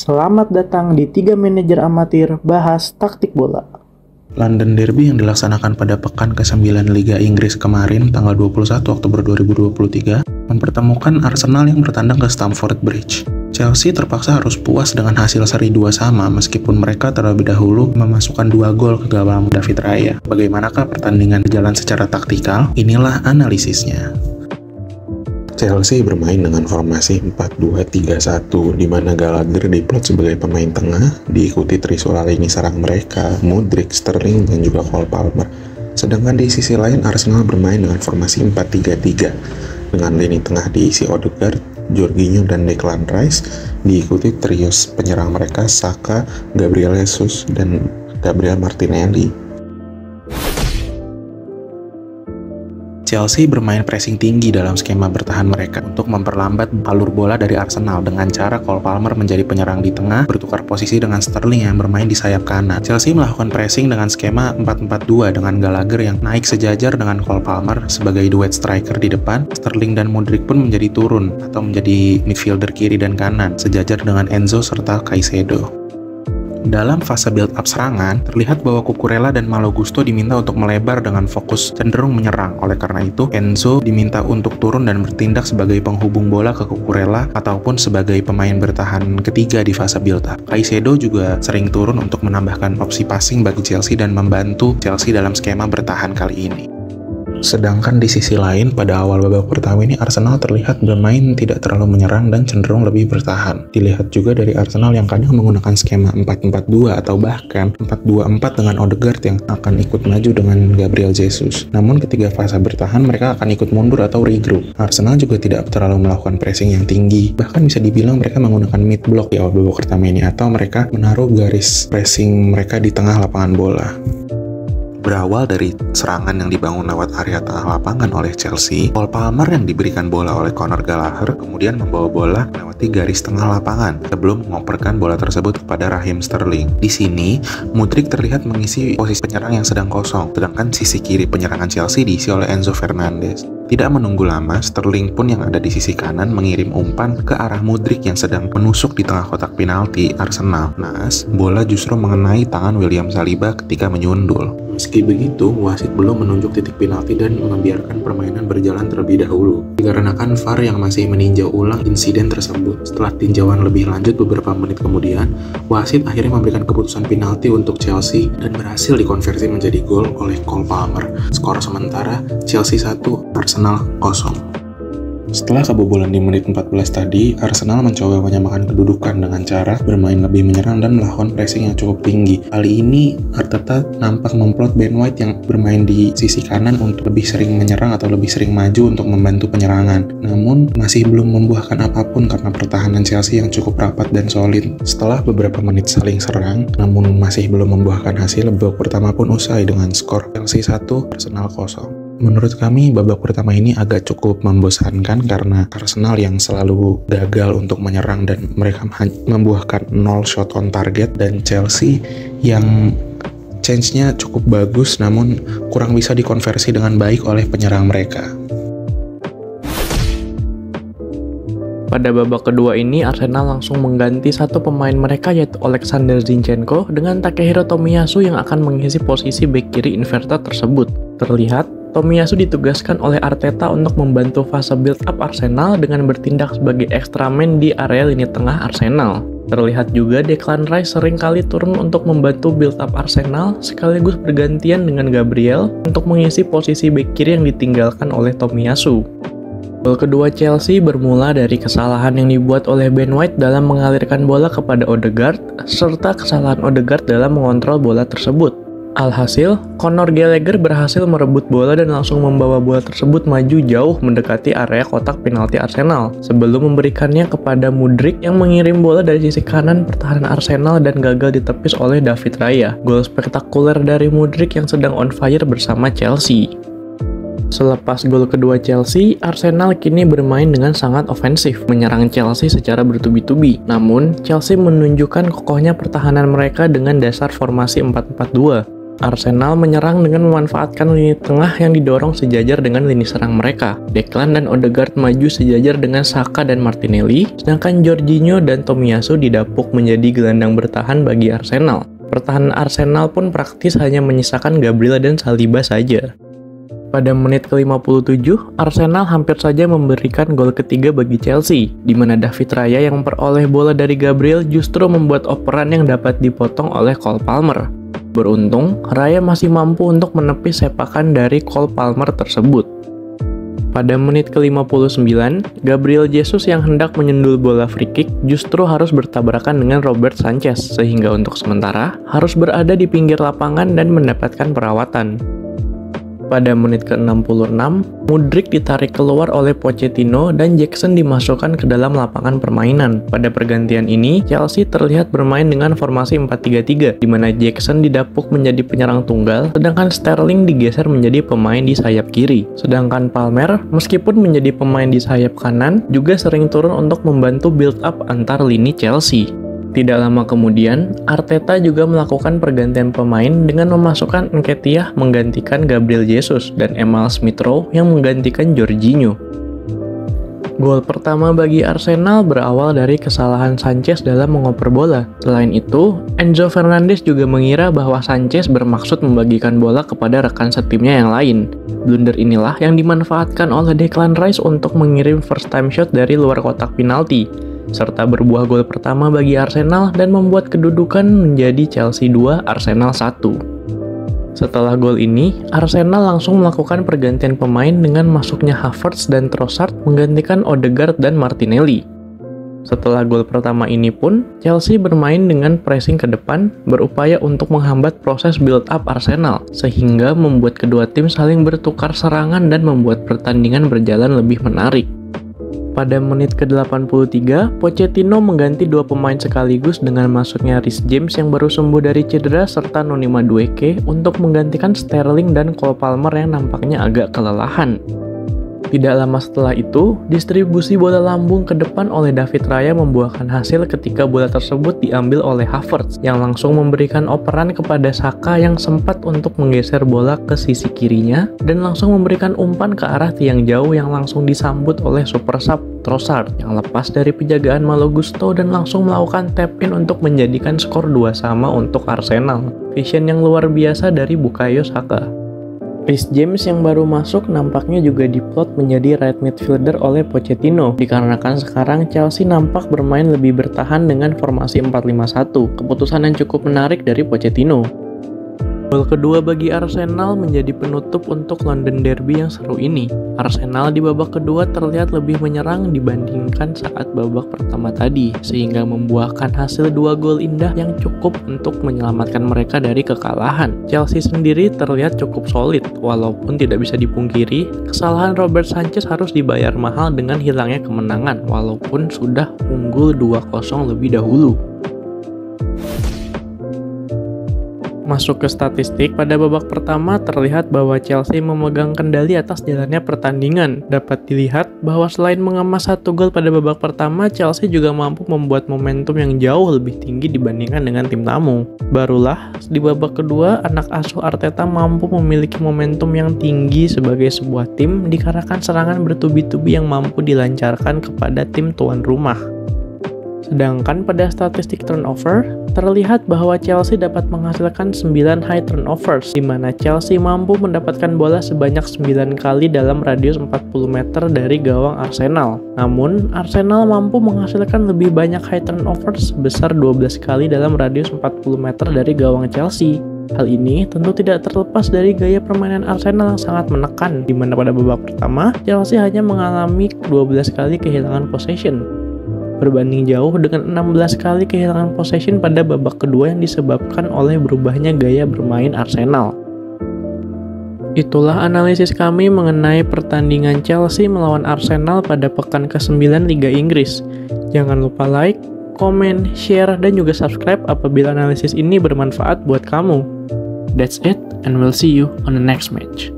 Selamat datang di 3 Manajer Amatir Bahas Taktik Bola. London Derby yang dilaksanakan pada pekan ke-9 Liga Inggris kemarin tanggal 21 Oktober 2023 mempertemukan Arsenal yang bertandang ke Stamford Bridge. Chelsea terpaksa harus puas dengan hasil seri 2 sama meskipun mereka terlebih dahulu memasukkan 2 gol ke gawang David Raya. Bagaimanakah pertandingan berjalan secara taktikal? Inilah analisisnya. Chelsea bermain dengan formasi 4-2-3-1 di mana Gallagher diplot sebagai pemain tengah, diikuti trisula lini serang mereka, Mudryk, Sterling, dan juga Cole Palmer. Sedangkan di sisi lain Arsenal bermain dengan formasi 4-3-3 dengan lini tengah diisi Odegaard, Jorginho, dan Declan Rice, diikuti trio penyerang mereka Saka, Gabriel Jesus, dan Gabriel Martinelli. Chelsea bermain pressing tinggi dalam skema bertahan mereka untuk memperlambat alur bola dari Arsenal dengan cara Cole Palmer menjadi penyerang di tengah, bertukar posisi dengan Sterling yang bermain di sayap kanan. Chelsea melakukan pressing dengan skema 4-4-2 dengan Gallagher yang naik sejajar dengan Cole Palmer sebagai duet striker di depan. Sterling dan Mudryk pun menjadi turun atau menjadi midfielder kiri dan kanan sejajar dengan Enzo serta Caicedo. Dalam fase build-up serangan, terlihat bahwa Cucurella dan Malo Gusto diminta untuk melebar dengan fokus cenderung menyerang. Oleh karena itu, Enzo diminta untuk turun dan bertindak sebagai penghubung bola ke Cucurella ataupun sebagai pemain bertahan ketiga di fase build-up. Caicedo juga sering turun untuk menambahkan opsi passing bagi Chelsea dan membantu Chelsea dalam skema bertahan kali ini. Sedangkan di sisi lain, pada awal babak pertama ini Arsenal terlihat bermain tidak terlalu menyerang dan cenderung lebih bertahan. Dilihat juga dari Arsenal yang kadang menggunakan skema 4-4-2 atau bahkan 4-2-4 dengan Odegaard yang akan ikut maju dengan Gabriel Jesus. Namun ketika fase bertahan mereka akan ikut mundur atau regroup. Arsenal juga tidak terlalu melakukan pressing yang tinggi. Bahkan bisa dibilang mereka menggunakan mid block di awal babak pertama ini atau mereka menaruh garis pressing mereka di tengah lapangan bola. Berawal dari serangan yang dibangun lewat area tengah lapangan oleh Chelsea, Cole Palmer yang diberikan bola oleh Conor Gallagher kemudian membawa bola melewati garis tengah lapangan sebelum mengoperkan bola tersebut kepada Raheem Sterling. Di sini, Mudryk terlihat mengisi posisi penyerang yang sedang kosong, sedangkan sisi kiri penyerangan Chelsea diisi oleh Enzo Fernandez. Tidak menunggu lama, Sterling pun yang ada di sisi kanan mengirim umpan ke arah Mudryk yang sedang menusuk di tengah kotak penalti Arsenal. Naas, bola justru mengenai tangan William Saliba ketika menyundul. Meski begitu, wasit belum menunjuk titik penalti dan membiarkan permainan berjalan terlebih dahulu. Dikarenakan VAR yang masih meninjau ulang insiden tersebut. Setelah tinjauan lebih lanjut beberapa menit kemudian, wasit akhirnya memberikan keputusan penalti untuk Chelsea dan berhasil dikonversi menjadi gol oleh Cole Palmer. Skor sementara Chelsea 1, Arsenal 0. Setelah kebobolan di menit 14 tadi, Arsenal mencoba menyamakan kedudukan dengan cara bermain lebih menyerang dan melakukan pressing yang cukup tinggi. Kali ini, Arteta nampak memplot Ben White yang bermain di sisi kanan untuk lebih sering menyerang atau lebih sering maju untuk membantu penyerangan. Namun, masih belum membuahkan apapun karena pertahanan Chelsea yang cukup rapat dan solid. Setelah beberapa menit saling serang, namun masih belum membuahkan hasil, babak pertama pun usai dengan skor Chelsea 1, Arsenal 0. Menurut kami, babak pertama ini agak cukup membosankan karena Arsenal yang selalu gagal untuk menyerang dan mereka membuahkan 0 shot on target, dan Chelsea yang chance-nya cukup bagus namun kurang bisa dikonversi dengan baik oleh penyerang mereka. Pada babak kedua ini, Arsenal langsung mengganti satu pemain mereka yaitu Alexander Zinchenko dengan Takehiro Tomiyasu yang akan mengisi posisi bek kiri inverted tersebut. Terlihat, Tomiyasu ditugaskan oleh Arteta untuk membantu fase build-up Arsenal dengan bertindak sebagai extra man di area lini tengah Arsenal. Terlihat juga Declan Rice sering kali turun untuk membantu build-up Arsenal sekaligus bergantian dengan Gabriel untuk mengisi posisi bek kiri yang ditinggalkan oleh Tomiyasu. Gol kedua Chelsea bermula dari kesalahan yang dibuat oleh Ben White dalam mengalirkan bola kepada Odegaard, serta kesalahan Odegaard dalam mengontrol bola tersebut. Alhasil, Conor Gallagher berhasil merebut bola dan langsung membawa bola tersebut maju jauh mendekati area kotak penalti Arsenal, sebelum memberikannya kepada Mudryk yang mengirim bola dari sisi kanan pertahanan Arsenal dan gagal ditepis oleh David Raya. Gol spektakuler dari Mudryk yang sedang on fire bersama Chelsea. Selepas gol kedua Chelsea, Arsenal kini bermain dengan sangat ofensif, menyerang Chelsea secara bertubi-tubi. Namun, Chelsea menunjukkan kokohnya pertahanan mereka dengan dasar formasi 4-4-2. Arsenal menyerang dengan memanfaatkan lini tengah yang didorong sejajar dengan lini serang mereka. Declan dan Odegaard maju sejajar dengan Saka dan Martinelli, sedangkan Jorginho dan Tomiyasu didapuk menjadi gelandang bertahan bagi Arsenal. Pertahanan Arsenal pun praktis hanya menyisakan Gabriel dan Saliba saja. Pada menit ke-57, Arsenal hampir saja memberikan gol ketiga bagi Chelsea, di mana David Raya yang memperoleh bola dari Gabriel justru membuat operan yang dapat dipotong oleh Cole Palmer. Beruntung, Raya masih mampu untuk menepis sepakan dari Cole Palmer tersebut. Pada menit ke-59, Gabriel Jesus yang hendak menyundul bola free kick justru harus bertabrakan dengan Robert Sanchez, sehingga untuk sementara harus berada di pinggir lapangan dan mendapatkan perawatan. Pada menit ke-66, Mudryk ditarik keluar oleh Pochettino dan Jackson dimasukkan ke dalam lapangan permainan. Pada pergantian ini, Chelsea terlihat bermain dengan formasi 4-3-3, di mana Jackson didapuk menjadi penyerang tunggal, sedangkan Sterling digeser menjadi pemain di sayap kiri. Sedangkan Palmer, meskipun menjadi pemain di sayap kanan, juga sering turun untuk membantu build up antar lini Chelsea. Tidak lama kemudian, Arteta juga melakukan pergantian pemain dengan memasukkan Nketiah menggantikan Gabriel Jesus dan Emile Smith-Rowe yang menggantikan Jorginho. Gol pertama bagi Arsenal berawal dari kesalahan Sanchez dalam mengoper bola. Selain itu, Enzo Fernandez juga mengira bahwa Sanchez bermaksud membagikan bola kepada rekan setimnya yang lain. Blunder inilah yang dimanfaatkan oleh Declan Rice untuk mengirim first time shot dari luar kotak penalti, serta berbuah gol pertama bagi Arsenal dan membuat kedudukan menjadi Chelsea 2, Arsenal 1. Setelah gol ini, Arsenal langsung melakukan pergantian pemain dengan masuknya Havertz dan Trossard menggantikan Odegaard dan Martinelli. Setelah gol pertama ini pun, Chelsea bermain dengan pressing ke depan, berupaya untuk menghambat proses build up Arsenal, sehingga membuat kedua tim saling bertukar serangan dan membuat pertandingan berjalan lebih menarik. Pada menit ke-83, Pochettino mengganti dua pemain sekaligus dengan masuknya Reece James yang baru sembuh dari cedera serta Noni Madueke untuk menggantikan Sterling dan Cole Palmer yang nampaknya agak kelelahan. Tidak lama setelah itu, distribusi bola lambung ke depan oleh David Raya membuahkan hasil ketika bola tersebut diambil oleh Havertz yang langsung memberikan operan kepada Saka yang sempat untuk menggeser bola ke sisi kirinya dan langsung memberikan umpan ke arah tiang jauh yang langsung disambut oleh super sub Trossard yang lepas dari penjagaan Malo Gusto dan langsung melakukan tap-in untuk menjadikan skor 2-2 untuk Arsenal. Vision yang luar biasa dari Bukayo Saka. Reece James yang baru masuk nampaknya juga diplot menjadi right midfielder oleh Pochettino, dikarenakan sekarang Chelsea nampak bermain lebih bertahan dengan formasi 4-5-1, keputusan yang cukup menarik dari Pochettino. Gol kedua bagi Arsenal menjadi penutup untuk London Derby yang seru ini. Arsenal di babak kedua terlihat lebih menyerang dibandingkan saat babak pertama tadi, sehingga membuahkan hasil 2 gol indah yang cukup untuk menyelamatkan mereka dari kekalahan. Chelsea sendiri terlihat cukup solid, walaupun tidak bisa dipungkiri, kesalahan Robert Sanchez harus dibayar mahal dengan hilangnya kemenangan, walaupun sudah unggul 2-0 lebih dahulu. Masuk ke statistik, pada babak pertama terlihat bahwa Chelsea memegang kendali atas jalannya pertandingan. Dapat dilihat bahwa selain mengemas 1 gol pada babak pertama, Chelsea juga mampu membuat momentum yang jauh lebih tinggi dibandingkan dengan tim tamu. Barulah di babak kedua, anak asuh Arteta mampu memiliki momentum yang tinggi sebagai sebuah tim dikarenakan serangan bertubi-tubi yang mampu dilancarkan kepada tim tuan rumah. Sedangkan pada statistik turnover, terlihat bahwa Chelsea dapat menghasilkan 9 high turnovers, di mana Chelsea mampu mendapatkan bola sebanyak 9 kali dalam radius 40 meter dari gawang Arsenal. Namun, Arsenal mampu menghasilkan lebih banyak high turnovers sebesar 12 kali dalam radius 40 meter dari gawang Chelsea. Hal ini tentu tidak terlepas dari gaya permainan Arsenal yang sangat menekan, di mana pada babak pertama, Chelsea hanya mengalami 12 kali kehilangan possession, berbanding jauh dengan 16 kali kehilangan possession pada babak kedua yang disebabkan oleh berubahnya gaya bermain Arsenal. Itulah analisis kami mengenai pertandingan Chelsea melawan Arsenal pada pekan ke-9 Liga Inggris. Jangan lupa like, komen, share, dan juga subscribe apabila analisis ini bermanfaat buat kamu. That's it, and we'll see you on the next match.